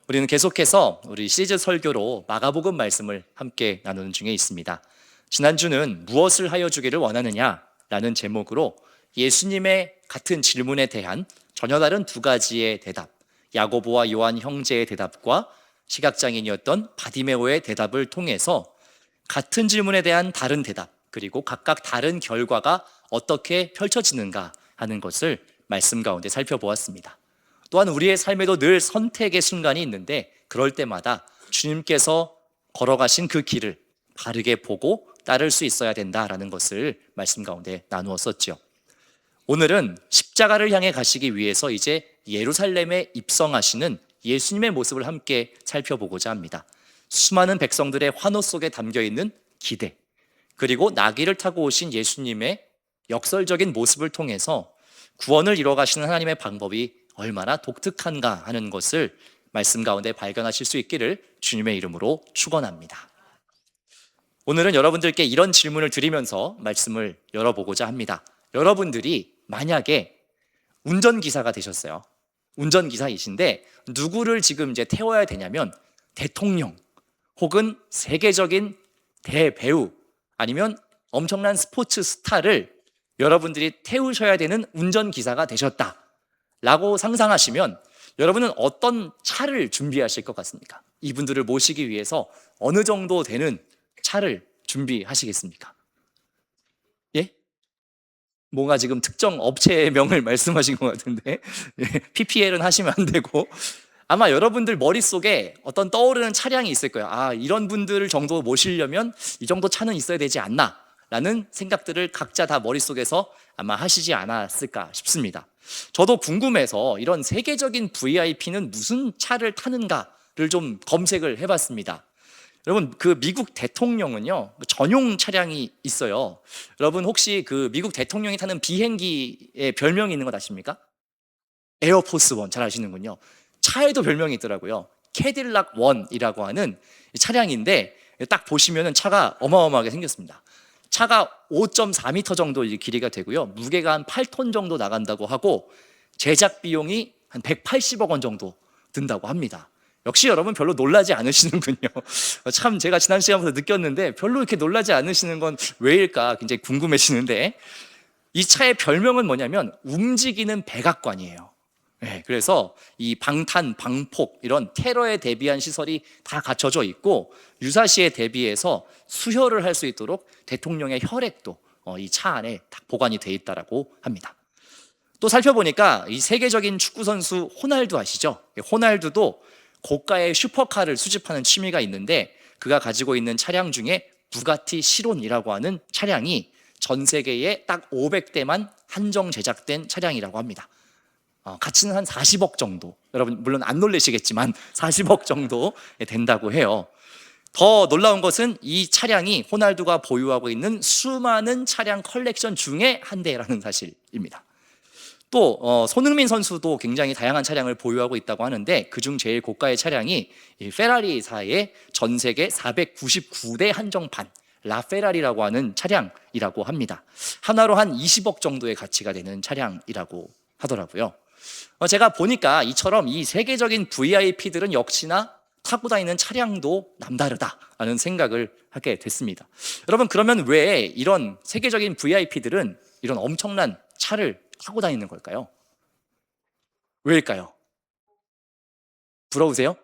우리는 계속해서 우리 시리즈 설교로 마가복음 말씀을 함께 나누는 중에 있습니다. 지난주는 무엇을 하여 주기를 원하느냐 라는 제목으로 예수님의 같은 질문에 대한 전혀 다른 두 가지의 대답, 야고보와 요한 형제의 대답과 시각장애인이었던 바디메오의 대답을 통해서 같은 질문에 대한 다른 대답, 그리고 각각 다른 결과가 어떻게 펼쳐지는가 하는 것을 말씀 가운데 살펴보았습니다. 또한 우리의 삶에도 늘 선택의 순간이 있는데 그럴 때마다 주님께서 걸어가신 그 길을 바르게 보고 따를 수 있어야 된다라는 것을 말씀 가운데 나누었었죠. 오늘은 십자가를 향해 가시기 위해서 이제 예루살렘에 입성하시는 예수님의 모습을 함께 살펴보고자 합니다. 수많은 백성들의 환호 속에 담겨있는 기대, 그리고 나귀를 타고 오신 예수님의 역설적인 모습을 통해서 구원을 이뤄가시는 하나님의 방법이 얼마나 독특한가 하는 것을 말씀 가운데 발견하실 수 있기를 주님의 이름으로 축원합니다. 오늘은 여러분들께 이런 질문을 드리면서 말씀을 열어보고자 합니다. 여러분들이 만약에 운전기사가 되셨어요. 운전기사이신데 누구를 지금 이제 태워야 되냐면 대통령 혹은 세계적인 대배우 아니면 엄청난 스포츠 스타를 여러분들이 태우셔야 되는 운전기사가 되셨다 라고 상상하시면 여러분은 어떤 차를 준비하실 것 같습니까? 이분들을 모시기 위해서 어느 정도 되는 차를 준비하시겠습니까? 예? 뭔가 지금 특정 업체의 명을 말씀하신 것 같은데 PPL은 하시면 안 되고 아마 여러분들 머릿속에 어떤 떠오르는 차량이 있을 거예요. 아, 이런 분들 정도 모시려면 이 정도 차는 있어야 되지 않나 라는 생각들을 각자 다 머릿속에서 아마 하시지 않았을까 싶습니다. 저도 궁금해서 이런 세계적인 VIP는 무슨 차를 타는가를 좀 검색을 해봤습니다. 여러분, 그 미국 대통령은요 전용 차량이 있어요. 여러분 혹시 그 미국 대통령이 타는 비행기에 별명이 있는 것 아십니까? 에어포스 원, 잘 아시는군요. 차에도 별명이 있더라고요. 캐딜락 원이라고 하는 차량인데 딱 보시면은 차가 어마어마하게 생겼습니다. 차가 5.4m 정도 길이가 되고요. 무게가 한 8톤 정도 나간다고 하고 제작 비용이 한 180억 원 정도 든다고 합니다. 역시 여러분 별로 놀라지 않으시는군요. 참 제가 지난 시간부터 느꼈는데 별로 이렇게 놀라지 않으시는 건 왜일까 굉장히 궁금해지는데 이 차의 별명은 뭐냐면 움직이는 백악관이에요. 네, 그래서 이 방탄, 방폭 이런 테러에 대비한 시설이 다 갖춰져 있고 유사시에 대비해서 수혈을 할 수 있도록 대통령의 혈액도 이 차 안에 다 보관이 돼 있다라고 합니다. 또 살펴보니까 이 세계적인 축구 선수 호날두 아시죠? 호날두도 고가의 슈퍼카를 수집하는 취미가 있는데 그가 가지고 있는 차량 중에 부가티 시론이라고 하는 차량이 전 세계에 딱 500대만 한정 제작된 차량이라고 합니다. 가치는 한 40억 정도, 여러분 물론 안 놀라시겠지만 40억 정도 된다고 해요. 더 놀라운 것은 이 차량이 호날두가 보유하고 있는 수많은 차량 컬렉션 중에 한 대라는 사실입니다. 또 손흥민 선수도 굉장히 다양한 차량을 보유하고 있다고 하는데 그중 제일 고가의 차량이 이 페라리사의 전 세계 499대 한정판 라페라리라고 하는 차량이라고 합니다. 하나로 한 20억 정도의 가치가 되는 차량이라고 하더라고요. 제가 보니까 이처럼 이 세계적인 VIP들은 역시나 타고 다니는 차량도 남다르다라는 생각을 하게 됐습니다. 여러분, 그러면 왜 이런 세계적인 VIP들은 이런 엄청난 차를 타고 다니는 걸까요? 왜일까요? 부러우세요?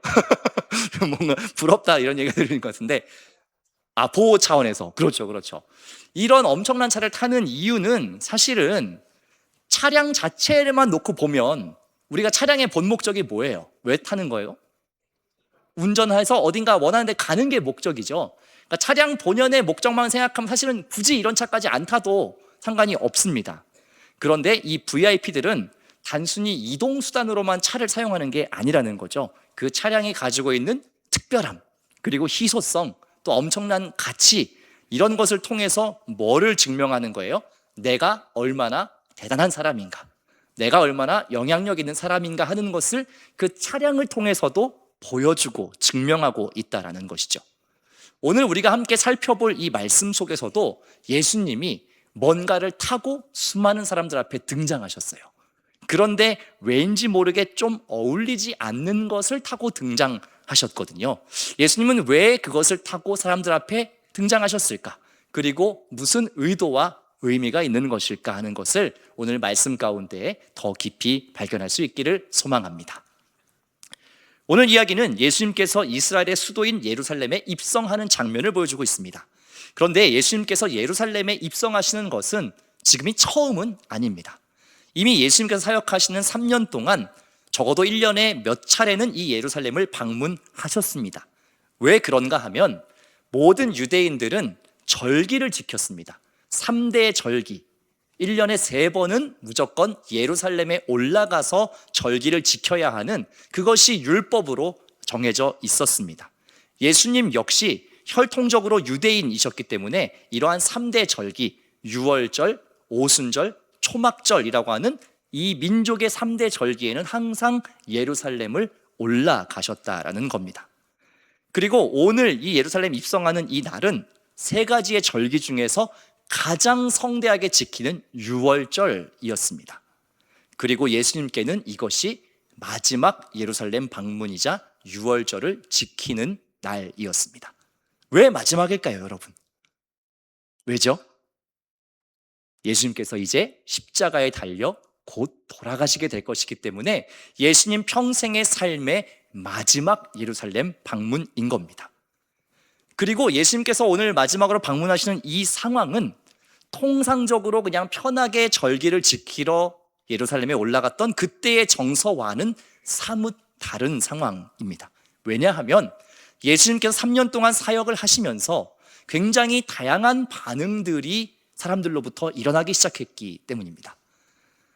뭔가 부럽다 이런 얘기가 들리는 것 같은데 보호 차원에서 그렇죠. 이런 엄청난 차를 타는 이유는 사실은 차량 자체만 놓고 보면 우리가 차량의 본 목적이 뭐예요? 왜 타는 거예요? 운전해서 어딘가 원하는 데 가는 게 목적이죠. 그러니까 차량 본연의 목적만 생각하면 사실은 굳이 이런 차까지 안 타도 상관이 없습니다. 그런데 이 VIP들은 단순히 이동수단으로만 차를 사용하는 게 아니라는 거죠. 그 차량이 가지고 있는 특별함, 그리고 희소성, 또 엄청난 가치, 이런 것을 통해서 뭐를 증명하는 거예요? 내가 얼마나 대단한 사람인가, 내가 얼마나 영향력 있는 사람인가 하는 것을 그 차량을 통해서도 보여주고 증명하고 있다는 것이죠. 오늘 우리가 함께 살펴볼 이 말씀 속에서도 예수님이 뭔가를 타고 수많은 사람들 앞에 등장하셨어요. 그런데 왠지 모르게 좀 어울리지 않는 것을 타고 등장하셨거든요. 예수님은 왜 그것을 타고 사람들 앞에 등장하셨을까? 그리고 무슨 의도와 의미가 있는 것일까 하는 것을 오늘 말씀 가운데 더 깊이 발견할 수 있기를 소망합니다. 오늘 이야기는 예수님께서 이스라엘의 수도인 예루살렘에 입성하는 장면을 보여주고 있습니다. 그런데 예수님께서 예루살렘에 입성하시는 것은 지금이 처음은 아닙니다. 이미 예수님께서 사역하시는 3년 동안 적어도 1년에 몇 차례는 이 예루살렘을 방문하셨습니다. 왜 그런가 하면 모든 유대인들은 절기를 지켰습니다. 3대 절기, 1년에 3번은 무조건 예루살렘에 올라가서 절기를 지켜야 하는, 그것이 율법으로 정해져 있었습니다. 예수님 역시 혈통적으로 유대인이셨기 때문에 이러한 3대 절기, 유월절, 오순절, 초막절이라고 하는 이 민족의 3대 절기에는 항상 예루살렘을 올라가셨다라는 겁니다. 그리고 오늘 이 예루살렘 입성하는 이 날은 3가지의 절기 중에서 가장 성대하게 지키는 유월절이었습니다. 그리고 예수님께는 이것이 마지막 예루살렘 방문이자 유월절을 지키는 날이었습니다. 왜 마지막일까요, 여러분? 왜죠? 예수님께서 이제 십자가에 달려 곧 돌아가시게 될 것이기 때문에 예수님 평생의 삶의 마지막 예루살렘 방문인 겁니다. 그리고 예수님께서 오늘 마지막으로 방문하시는 이 상황은 통상적으로 그냥 편하게 절기를 지키러 예루살렘에 올라갔던 그때의 정서와는 사뭇 다른 상황입니다. 왜냐하면 예수님께서 3년 동안 사역을 하시면서 굉장히 다양한 반응들이 사람들로부터 일어나기 시작했기 때문입니다.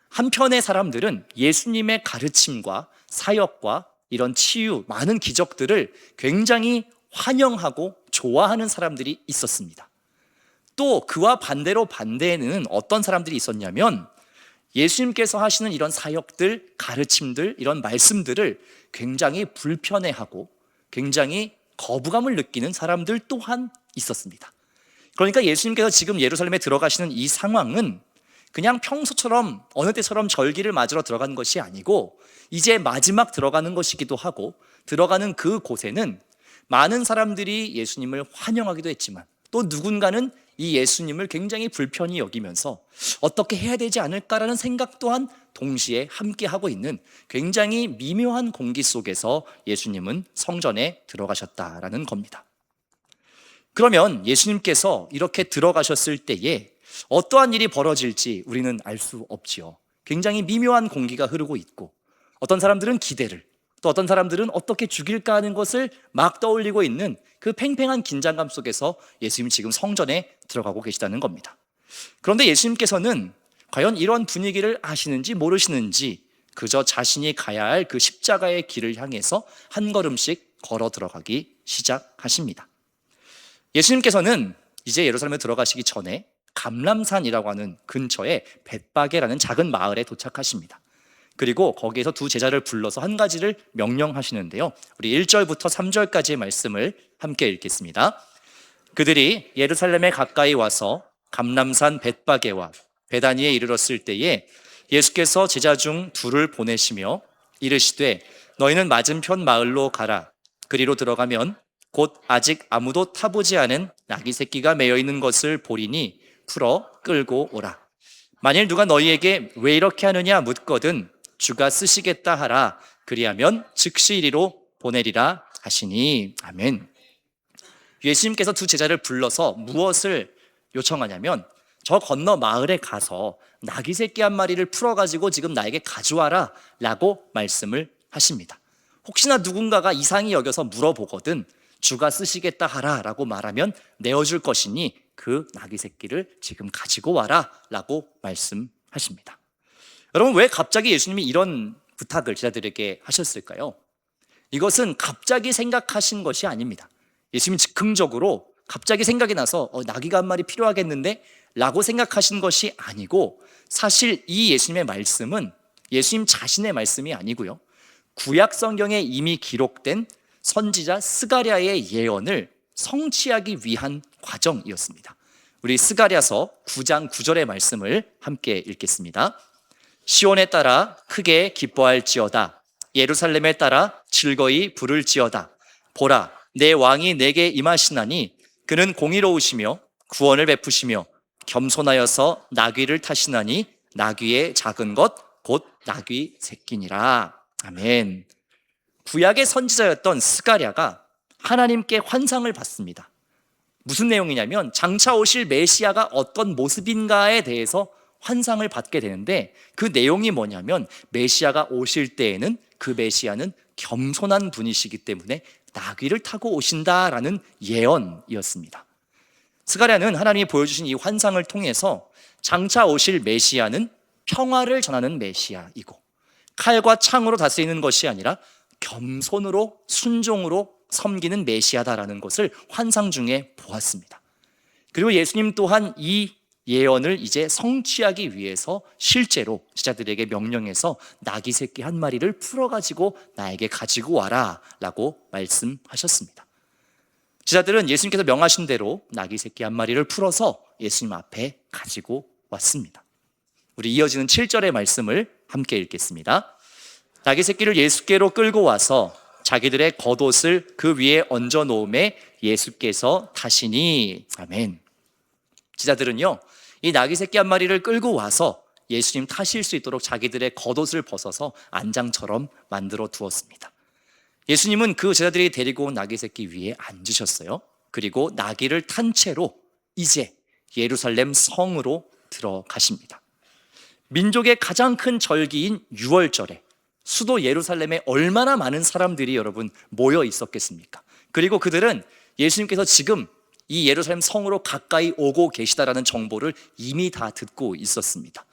한편의 사람들은 예수님의 가르침과 사역과 이런 치유, 많은 기적들을 굉장히 환영하고 좋아하는 사람들이 있었습니다. 또 그와 반대에는 어떤 사람들이 있었냐면 예수님께서 하시는 이런 사역들, 가르침들, 이런 말씀들을 굉장히 불편해하고 굉장히 거부감을 느끼는 사람들 또한 있었습니다. 그러니까 예수님께서 지금 예루살렘에 들어가시는 이 상황은 그냥 평소처럼 어느 때처럼 절기를 맞으러 들어가는 것이 아니고 이제 마지막 들어가는 것이기도 하고, 들어가는 그 곳에는 많은 사람들이 예수님을 환영하기도 했지만 또 누군가는 이 예수님을 굉장히 불편히 여기면서 어떻게 해야 되지 않을까라는 생각 또한 동시에 함께하고 있는 굉장히 미묘한 공기 속에서 예수님은 성전에 들어가셨다라는 겁니다. 그러면 예수님께서 이렇게 들어가셨을 때에 어떠한 일이 벌어질지 우리는 알 수 없지요. 굉장히 미묘한 공기가 흐르고 있고, 어떤 사람들은 기대를, 또 어떤 사람들은 어떻게 죽일까 하는 것을 막 떠올리고 있는 그 팽팽한 긴장감 속에서 예수님이 지금 성전에 들어가고 계시다는 겁니다. 그런데 예수님께서는 과연 이런 분위기를 아시는지 모르시는지 그저 자신이 가야 할 그 십자가의 길을 향해서 한 걸음씩 걸어 들어가기 시작하십니다. 예수님께서는 이제 예루살렘에 들어가시기 전에 감람산이라고 하는 근처에 벳바게라는 작은 마을에 도착하십니다. 그리고 거기에서 두 제자를 불러서 한 가지를 명령하시는데요, 우리 1절부터 3절까지의 말씀을 함께 읽겠습니다. 그들이 예루살렘에 가까이 와서 감람산 벳바게와 베다니에 이르렀을 때에 예수께서 제자 중 둘을 보내시며 이르시되 너희는 맞은편 마을로 가라. 그리로 들어가면 곧 아직 아무도 타보지 않은 나귀 새끼가 매여 있는 것을 보리니 풀어 끌고 오라. 만일 누가 너희에게 왜 이렇게 하느냐 묻거든 주가 쓰시겠다 하라. 그리하면 즉시 이리로 보내리라 하시니. 아멘. 예수님께서 두 제자를 불러서 무엇을 요청하냐면 저 건너 마을에 가서 나귀 새끼 한 마리를 풀어가지고 지금 나에게 가져와라 라고 말씀을 하십니다. 혹시나 누군가가 이상히 여겨서 물어보거든 주가 쓰시겠다 하라 라고 말하면 내어줄 것이니 그 나귀 새끼를 지금 가지고 와라 라고 말씀하십니다. 여러분, 왜 갑자기 예수님이 이런 부탁을 제자들에게 하셨을까요? 이것은 갑자기 생각하신 것이 아닙니다. 예수님이 즉흥적으로 갑자기 생각이 나서 나귀가 한 마리 필요하겠는데 라고 생각하신 것이 아니고, 사실 이 예수님의 말씀은 예수님 자신의 말씀이 아니고요, 구약 성경에 이미 기록된 선지자 스가랴의 예언을 성취하기 위한 과정이었습니다. 우리 스가랴서 9장 9절의 말씀을 함께 읽겠습니다. 시온에 따라 크게 기뻐할지어다. 예루살렘에 따라 즐거이 부를지어다. 보라, 내 왕이 내게 임하시나니 그는 공의로우시며 구원을 베푸시며 겸손하여서 나귀를 타시나니 나귀의 작은 것 곧 나귀 새끼니라. 아멘. 구약의 선지자였던 스가랴가 하나님께 환상을 받습니다. 무슨 내용이냐면 장차 오실 메시아가 어떤 모습인가에 대해서 환상을 받게 되는데, 그 내용이 뭐냐면 메시아가 오실 때에는 그 메시아는 겸손한 분이시기 때문에 나귀를 타고 오신다라는 예언이었습니다. 스가랴는 하나님이 보여주신 이 환상을 통해서 장차 오실 메시아는 평화를 전하는 메시아이고, 칼과 창으로 다스리는 것이 아니라 겸손으로 순종으로 섬기는 메시아다라는 것을 환상 중에 보았습니다. 그리고 예수님 또한 이 예언을 이제 성취하기 위해서 실제로 제자들에게 명령해서 나귀 새끼 한 마리를 풀어가지고 나에게 가지고 와라 라고 말씀하셨습니다. 제자들은 예수님께서 명하신 대로 나귀 새끼 한 마리를 풀어서 예수님 앞에 가지고 왔습니다. 우리 이어지는 7절의 말씀을 함께 읽겠습니다. 나귀 새끼를 예수께로 끌고 와서 자기들의 겉옷을 그 위에 얹어 놓음에 예수께서 타시니. 아멘. 제자들은요, 이 나귀 새끼 한 마리를 끌고 와서 예수님 타실 수 있도록 자기들의 겉옷을 벗어서 안장처럼 만들어 두었습니다. 예수님은 그 제자들이 데리고 온 나귀 새끼 위에 앉으셨어요. 그리고 나귀를 탄 채로 이제 예루살렘 성으로 들어가십니다. 민족의 가장 큰 절기인 유월절에 수도 예루살렘에 얼마나 많은 사람들이 여러분 모여 있었겠습니까? 그리고 그들은 예수님께서 지금 이 예루살렘 성으로 가까이 오고 계시다라는 정보를 이미 다 듣고 있었습니다.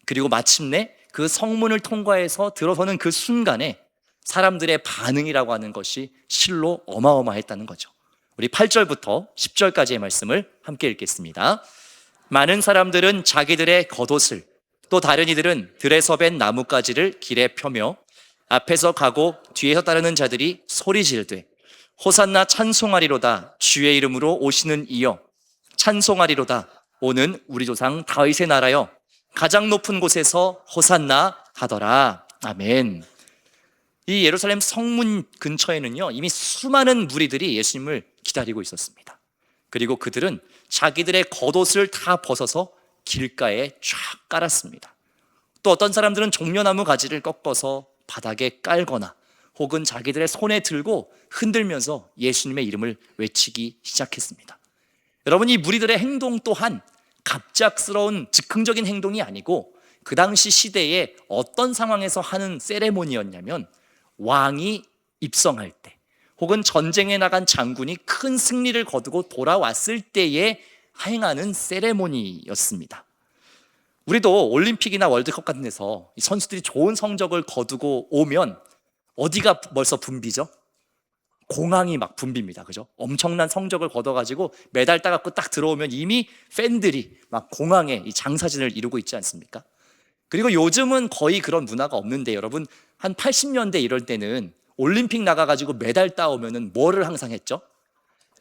그리고 마침내 그 성문을 통과해서 들어서는 그 순간에 사람들의 반응이라고 하는 것이 실로 어마어마했다는 거죠. 우리 8절부터 10절까지의 말씀을 함께 읽겠습니다. 많은 사람들은 자기들의 겉옷을, 또 다른 이들은 들에서 벤 나뭇가지를 길에 펴며 앞에서 가고 뒤에서 따르는 자들이 소리 지르되 호산나 찬송하리로다. 주의 이름으로 오시는 이여 찬송하리로다. 오는 우리 조상 다윗의 나라여 가장 높은 곳에서 호산나 하더라. 아멘. 이 예루살렘 성문 근처에는요, 이미 수많은 무리들이 예수님을 기다리고 있었습니다. 그리고 그들은 자기들의 겉옷을 다 벗어서 길가에 쫙 깔았습니다. 또 어떤 사람들은 종려나무 가지를 꺾어서 바닥에 깔거나 혹은 자기들의 손에 들고 흔들면서 예수님의 이름을 외치기 시작했습니다. 여러분, 이 무리들의 행동 또한 갑작스러운 즉흥적인 행동이 아니고 그 당시 시대에 어떤 상황에서 하는 세레모니였냐면, 왕이 입성할 때 혹은 전쟁에 나간 장군이 큰 승리를 거두고 돌아왔을 때에 행하는 세레모니였습니다. 우리도 올림픽이나 월드컵 같은 데서 선수들이 좋은 성적을 거두고 오면 어디가 벌써 붐비죠? 공항이 막 붐빕니다. 그죠? 엄청난 성적을 거둬가지고 메달 따갖고 딱 들어오면 이미 팬들이 막 공항에 이 장사진을 이루고 있지 않습니까? 그리고 요즘은 거의 그런 문화가 없는데, 여러분 한 80년대 이럴 때는 올림픽 나가가지고 메달 따오면은 뭐를 항상 했죠?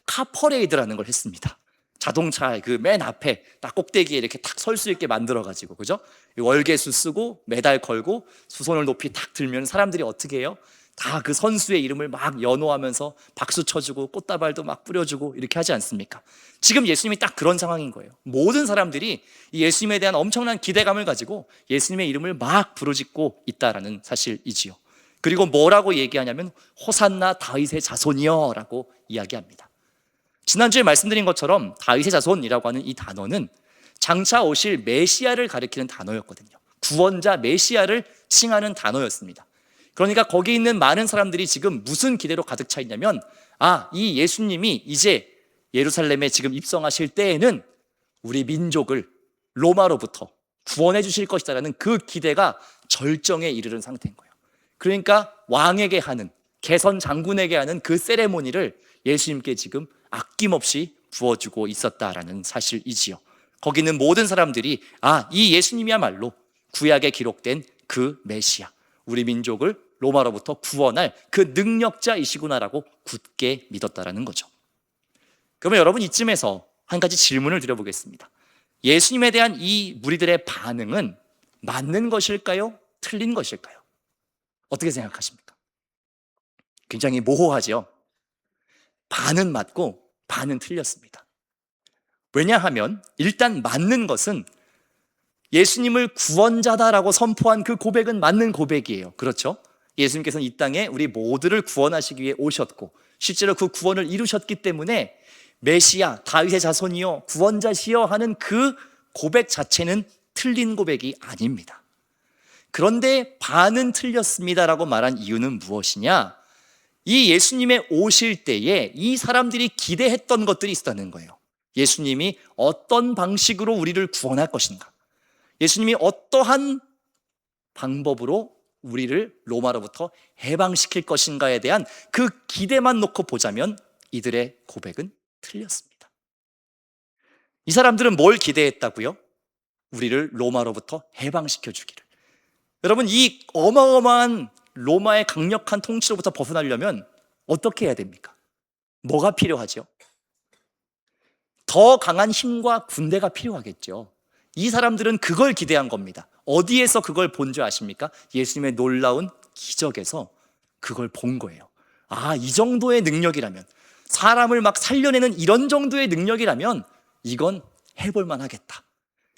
카퍼레이드라는 걸 했습니다. 자동차 그 맨 앞에 딱 꼭대기에 이렇게 탁 설 수 있게 만들어가지고, 그죠? 월계수 쓰고 메달 걸고 두 손을 높이 탁 들면 사람들이 어떻게 해요? 다 그 선수의 이름을 막 연호하면서 박수 쳐주고 꽃다발도 막 뿌려주고 이렇게 하지 않습니까? 지금 예수님이 딱 그런 상황인 거예요. 모든 사람들이 이 예수님에 대한 엄청난 기대감을 가지고 예수님의 이름을 막 부르짖고 있다라는 사실이지요. 그리고 뭐라고 얘기하냐면 호산나 다윗의 자손이여 라고 이야기합니다. 지난주에 말씀드린 것처럼 다윗의 자손이라고 하는 이 단어는 장차 오실 메시아를 가리키는 단어였거든요. 구원자 메시아를 칭하는 단어였습니다. 그러니까 거기 있는 많은 사람들이 지금 무슨 기대로 가득 차 있냐면, 이 예수님이 이제 예루살렘에 지금 입성하실 때에는 우리 민족을 로마로부터 구원해 주실 것이다라는 그 기대가 절정에 이르는 상태인 거예요. 그러니까 왕에게 하는, 개선 장군에게 하는 그 세레모니를 예수님께 지금 아낌없이 부어주고 있었다라는 사실이지요. 거기는 모든 사람들이 이 예수님이야말로 구약에 기록된 그 메시아, 우리 민족을 로마로부터 구원할 그 능력자이시구나라고 굳게 믿었다라는 거죠. 그러면 여러분, 이쯤에서 한 가지 질문을 드려보겠습니다. 예수님에 대한 이 무리들의 반응은 맞는 것일까요? 틀린 것일까요? 어떻게 생각하십니까? 굉장히 모호하죠. 반은 맞고 반은 틀렸습니다. 왜냐하면 일단 맞는 것은 예수님을 구원자다라고 선포한 그 고백은 맞는 고백이에요. 그렇죠? 예수님께서는 이 땅에 우리 모두를 구원하시기 위해 오셨고 실제로 그 구원을 이루셨기 때문에 메시아, 다윗의 자손이여 구원자시여 하는 그 고백 자체는 틀린 고백이 아닙니다. 그런데 반은 틀렸습니다라고 말한 이유는 무엇이냐? 이 예수님의 오실 때에 이 사람들이 기대했던 것들이 있었다는 거예요. 예수님이 어떤 방식으로 우리를 구원할 것인가? 예수님이 어떠한 방법으로 우리를 로마로부터 해방시킬 것인가에 대한 그 기대만 놓고 보자면 이들의 고백은 틀렸습니다. 이 사람들은 뭘 기대했다고요? 우리를 로마로부터 해방시켜 주기를. 여러분, 이 어마어마한 로마의 강력한 통치로부터 벗어나려면 어떻게 해야 됩니까? 뭐가 필요하죠? 더 강한 힘과 군대가 필요하겠죠. 이 사람들은 그걸 기대한 겁니다. 어디에서 그걸 본 줄 아십니까? 예수님의 놀라운 기적에서 그걸 본 거예요. 아, 이 정도의 능력이라면, 사람을 막 살려내는 이런 정도의 능력이라면 이건 해볼만 하겠다.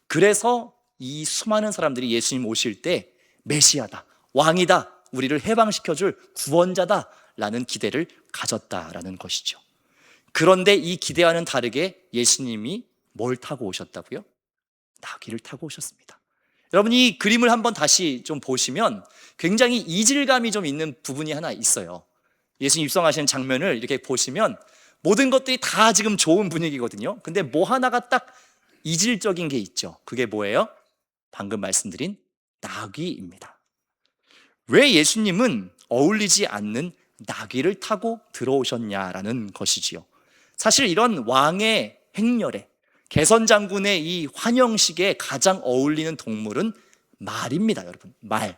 그래서 이 수많은 사람들이 예수님 오실 때 메시아다, 왕이다, 우리를 해방시켜줄 구원자다 라는 기대를 가졌다라는 것이죠. 그런데 이 기대와는 다르게 예수님이 뭘 타고 오셨다고요? 나귀를 타고 오셨습니다. 여러분, 이 그림을 한번 다시 좀 보시면 굉장히 이질감이 좀 있는 부분이 하나 있어요. 예수님 입성하시는 장면을 이렇게 보시면 모든 것들이 다 지금 좋은 분위기거든요. 근데 뭐 하나가 딱 이질적인 게 있죠. 그게 뭐예요? 방금 말씀드린 나귀입니다. 왜 예수님은 어울리지 않는 나귀를 타고 들어오셨냐라는 것이지요. 사실 이런 왕의 행렬에, 개선장군의 이 환영식에 가장 어울리는 동물은 말입니다, 여러분. 말.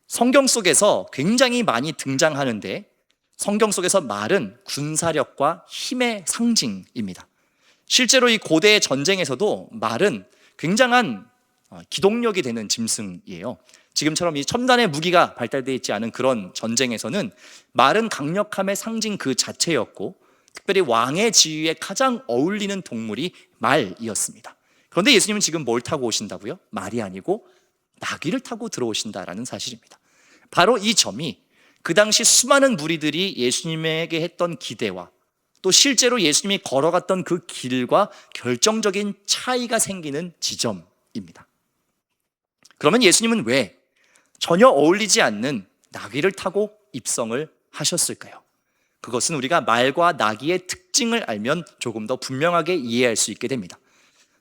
성경 속에서 굉장히 많이 등장하는데 성경 속에서 말은 군사력과 힘의 상징입니다. 실제로 이 고대 전쟁에서도 말은 굉장한 기동력이 되는 짐승이에요. 지금처럼 이 첨단의 무기가 발달되어 있지 않은 그런 전쟁에서는 말은 강력함의 상징 그 자체였고 특별히 왕의 지위에 가장 어울리는 동물이 말이었습니다. 그런데 예수님은 지금 뭘 타고 오신다고요? 말이 아니고 나귀를 타고 들어오신다라는 사실입니다. 바로 이 점이 그 당시 수많은 무리들이 예수님에게 했던 기대와 또 실제로 예수님이 걸어갔던 그 길과 결정적인 차이가 생기는 지점입니다. 그러면 예수님은 왜 전혀 어울리지 않는 나귀를 타고 입성을 하셨을까요? 그것은 우리가 말과 나귀의 특징을 알면 조금 더 분명하게 이해할 수 있게 됩니다.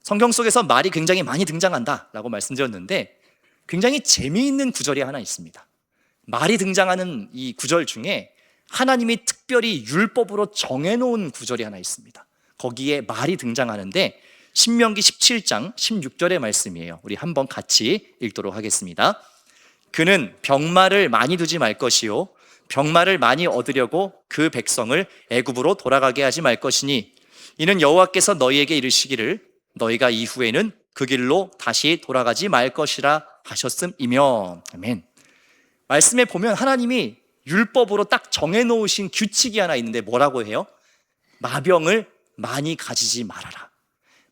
성경 속에서 말이 굉장히 많이 등장한다라고 말씀드렸는데 굉장히 재미있는 구절이 하나 있습니다. 말이 등장하는 이 구절 중에 하나님이 특별히 율법으로 정해놓은 구절이 하나 있습니다. 거기에 말이 등장하는데 신명기 17장 16절의 말씀이에요. 우리 한번 같이 읽도록 하겠습니다. 그는 병마를 많이 두지 말 것이요 병마를 많이 얻으려고 그 백성을 애굽으로 돌아가게 하지 말 것이니 이는 여호와께서 너희에게 이르시기를 너희가 이후에는 그 길로 다시 돌아가지 말 것이라 하셨음이며. 아멘. 말씀에 보면 하나님이 율법으로 딱 정해놓으신 규칙이 하나 있는데 뭐라고 해요? 마병을 많이 가지지 말아라,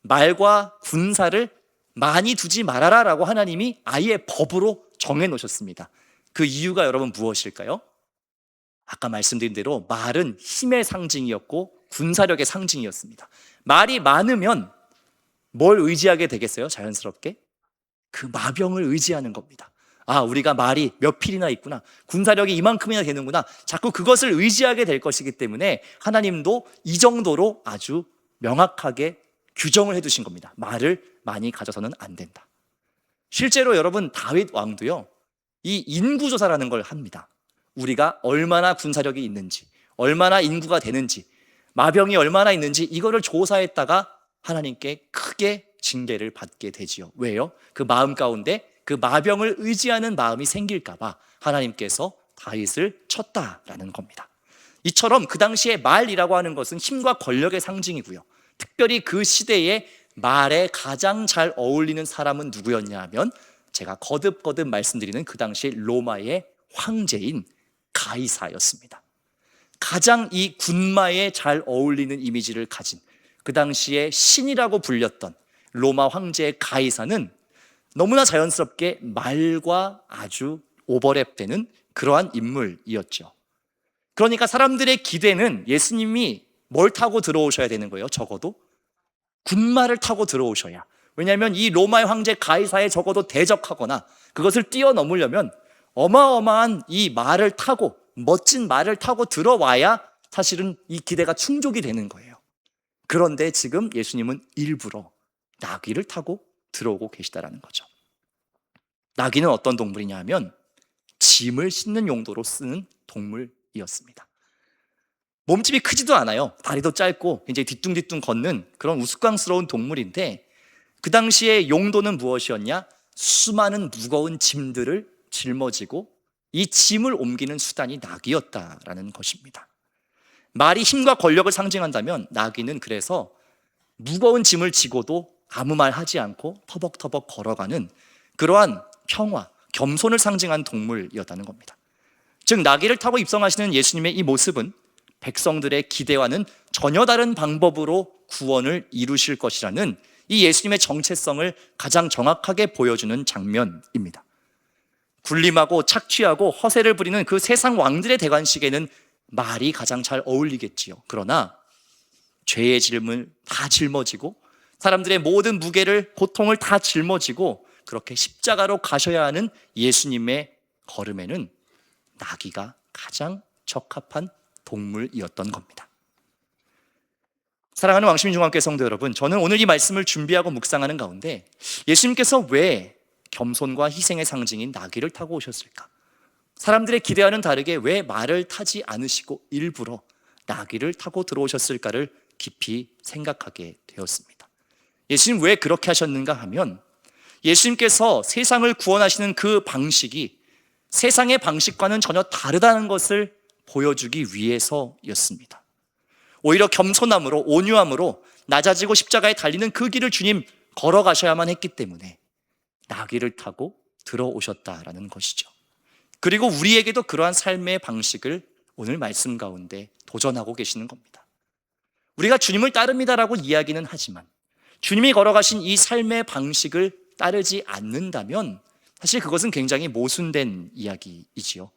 말과 군사를 많이 두지 말아라 라고 하나님이 아예 법으로 정해놓으셨습니다. 그 이유가 여러분 무엇일까요? 아까 말씀드린 대로 말은 힘의 상징이었고 군사력의 상징이었습니다. 말이 많으면 뭘 의지하게 되겠어요? 자연스럽게 그 마병을 의지하는 겁니다. 아, 우리가 말이 몇 필이나 있구나, 군사력이 이만큼이나 되는구나, 자꾸 그것을 의지하게 될 것이기 때문에 하나님도 이 정도로 아주 명확하게 규정을 해두신 겁니다. 말을 많이 가져서는 안 된다. 실제로 여러분 다윗 왕도요, 이 인구조사라는 걸 합니다. 우리가 얼마나 군사력이 있는지, 얼마나 인구가 되는지, 마병이 얼마나 있는지 이거를 조사했다가 하나님께 크게 징계를 받게 되지요. 왜요? 그 마음 가운데 그 마병을 의지하는 마음이 생길까 봐 하나님께서 다윗을 쳤다라는 겁니다. 이처럼 그 당시에 말이라고 하는 것은 힘과 권력의 상징이고요, 특별히 그 시대에 말에 가장 잘 어울리는 사람은 누구였냐 하면 제가 거듭거듭 말씀드리는 그 당시 로마의 황제인 가이사였습니다. 가장 이 군마에 잘 어울리는 이미지를 가진 그 당시에 신이라고 불렸던 로마 황제의 가이사는 너무나 자연스럽게 말과 아주 오버랩되는 그러한 인물이었죠. 그러니까 사람들의 기대는 예수님이 뭘 타고 들어오셔야 되는 거예요. 적어도 군마를 타고 들어오셔야. 왜냐하면 이 로마의 황제 가이사에 적어도 대적하거나 그것을 뛰어넘으려면 어마어마한 이 말을 타고, 멋진 말을 타고 들어와야 사실은 이 기대가 충족이 되는 거예요. 그런데 지금 예수님은 일부러 나귀를 타고 들어오고 계시다라는 거죠. 나귀는 어떤 동물이냐 하면 짐을 싣는 용도로 쓰는 동물이었습니다. 몸집이 크지도 않아요. 다리도 짧고 굉장히 뒤뚱뒤뚱 걷는 그런 우스꽝스러운 동물인데, 그 당시의 용도는 무엇이었냐? 수많은 무거운 짐들을 짊어지고 이 짐을 옮기는 수단이 나귀였다라는 것입니다. 말이 힘과 권력을 상징한다면 나귀는 그래서 무거운 짐을 지고도 아무 말 하지 않고 터벅터벅 걸어가는 그러한 평화, 겸손을 상징한 동물이었다는 겁니다. 즉 나귀를 타고 입성하시는 예수님의 이 모습은 백성들의 기대와는 전혀 다른 방법으로 구원을 이루실 것이라는 이 예수님의 정체성을 가장 정확하게 보여주는 장면입니다. 군림하고 착취하고 허세를 부리는 그 세상 왕들의 대관식에는 말이 가장 잘 어울리겠지요. 그러나 죄의 짐을 다 짊어지고 사람들의 모든 무게를, 고통을 다 짊어지고 그렇게 십자가로 가셔야 하는 예수님의 걸음에는 나귀가 가장 적합한 동물이었던 겁니다. 사랑하는 왕시민 중앙교회 성도 여러분, 저는 오늘 이 말씀을 준비하고 묵상하는 가운데 예수님께서 왜 겸손과 희생의 상징인 나귀를 타고 오셨을까? 사람들의 기대와는 다르게 왜 말을 타지 않으시고 일부러 나귀를 타고 들어오셨을까를 깊이 생각하게 되었습니다. 예수님 왜 그렇게 하셨는가 하면 예수님께서 세상을 구원하시는 그 방식이 세상의 방식과는 전혀 다르다는 것을 보여주기 위해서였습니다. 오히려 겸손함으로, 온유함으로 낮아지고 십자가에 달리는 그 길을 주님 걸어가셔야만 했기 때문에 나귀를 타고 들어오셨다라는 것이죠. 그리고 우리에게도 그러한 삶의 방식을 오늘 말씀 가운데 도전하고 계시는 겁니다. 우리가 주님을 따릅니다라고 이야기는 하지만 주님이 걸어가신 이 삶의 방식을 따르지 않는다면 사실 그것은 굉장히 모순된 이야기이지요.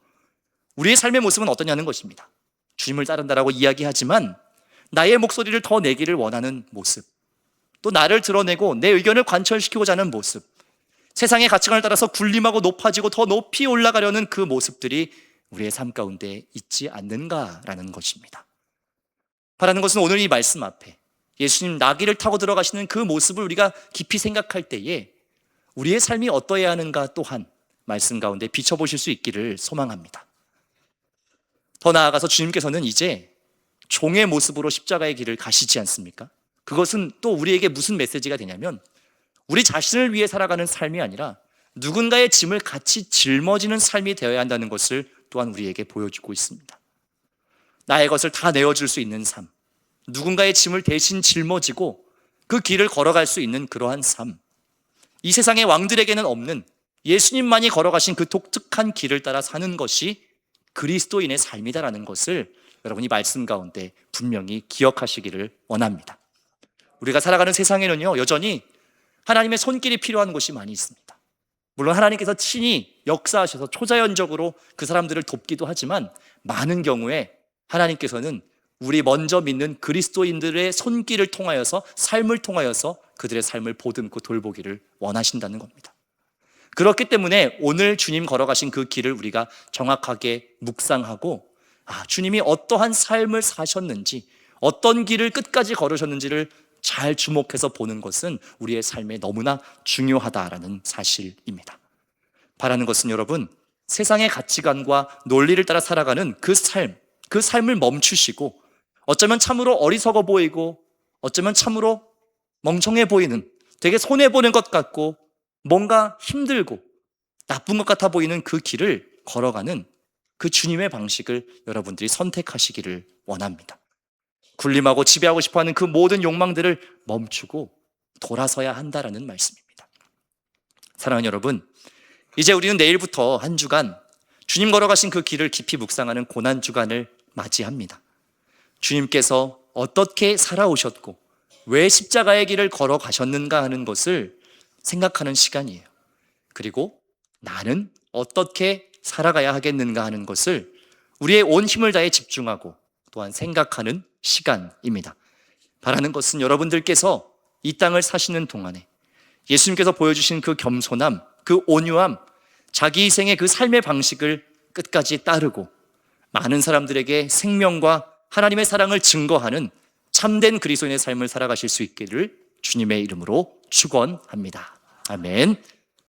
우리의 삶의 모습은 어떠냐는 것입니다. 주님을 따른다라고 이야기하지만 나의 목소리를 더 내기를 원하는 모습, 또 나를 드러내고 내 의견을 관철시키고자 하는 모습, 세상의 가치관을 따라서 군림하고 높아지고 더 높이 올라가려는 그 모습들이 우리의 삶 가운데 있지 않는가라는 것입니다. 바라는 것은 오늘 이 말씀 앞에 예수님 나귀를 타고 들어가시는 그 모습을 우리가 깊이 생각할 때에 우리의 삶이 어떠해야 하는가 또한 말씀 가운데 비춰보실 수 있기를 소망합니다. 더 나아가서 주님께서는 이제 종의 모습으로 십자가의 길을 가시지 않습니까? 그것은 또 우리에게 무슨 메시지가 되냐면 우리 자신을 위해 살아가는 삶이 아니라 누군가의 짐을 같이 짊어지는 삶이 되어야 한다는 것을 또한 우리에게 보여주고 있습니다. 나의 것을 다 내어줄 수 있는 삶, 누군가의 짐을 대신 짊어지고 그 길을 걸어갈 수 있는 그러한 삶, 이 세상의 왕들에게는 없는 예수님만이 걸어가신 그 독특한 길을 따라 사는 것이 그리스도인의 삶이다라는 것을 여러분이 말씀 가운데 분명히 기억하시기를 원합니다. 우리가 살아가는 세상에는요, 여전히 하나님의 손길이 필요한 곳이 많이 있습니다. 물론 하나님께서 친히 역사하셔서 초자연적으로 그 사람들을 돕기도 하지만 많은 경우에 하나님께서는 우리 먼저 믿는 그리스도인들의 손길을 통하여서, 삶을 통하여서 그들의 삶을 보듬고 돌보기를 원하신다는 겁니다. 그렇기 때문에 오늘 주님 걸어가신 그 길을 우리가 정확하게 묵상하고 주님이 어떠한 삶을 사셨는지, 어떤 길을 끝까지 걸으셨는지를 잘 주목해서 보는 것은 우리의 삶에 너무나 중요하다라는 사실입니다. 바라는 것은 여러분, 세상의 가치관과 논리를 따라 살아가는 그 삶을 멈추시고 어쩌면 참으로 어리석어 보이고 어쩌면 참으로 멍청해 보이는, 되게 손해보는 것 같고 뭔가 힘들고 나쁜 것 같아 보이는 그 길을 걸어가는 그 주님의 방식을 여러분들이 선택하시기를 원합니다. 군림하고 지배하고 싶어하는 그 모든 욕망들을 멈추고 돌아서야 한다라는 말씀입니다. 사랑하는 여러분, 이제 우리는 내일부터 한 주간 주님 걸어가신 그 길을 깊이 묵상하는 고난주간을 맞이합니다. 주님께서 어떻게 살아오셨고 왜 십자가의 길을 걸어가셨는가 하는 것을 생각하는 시간이에요. 그리고 나는 어떻게 살아가야 하겠는가 하는 것을 우리의 온 힘을 다해 집중하고 또한 생각하는 시간입니다. 바라는 것은 여러분들께서 이 땅을 사시는 동안에 예수님께서 보여주신 그 겸손함, 그 온유함, 자기 희생의 그 삶의 방식을 끝까지 따르고 많은 사람들에게 생명과 하나님의 사랑을 증거하는 참된 그리스도인의 삶을 살아가실 수 있기를 주님의 이름으로 축원합니다. 아멘.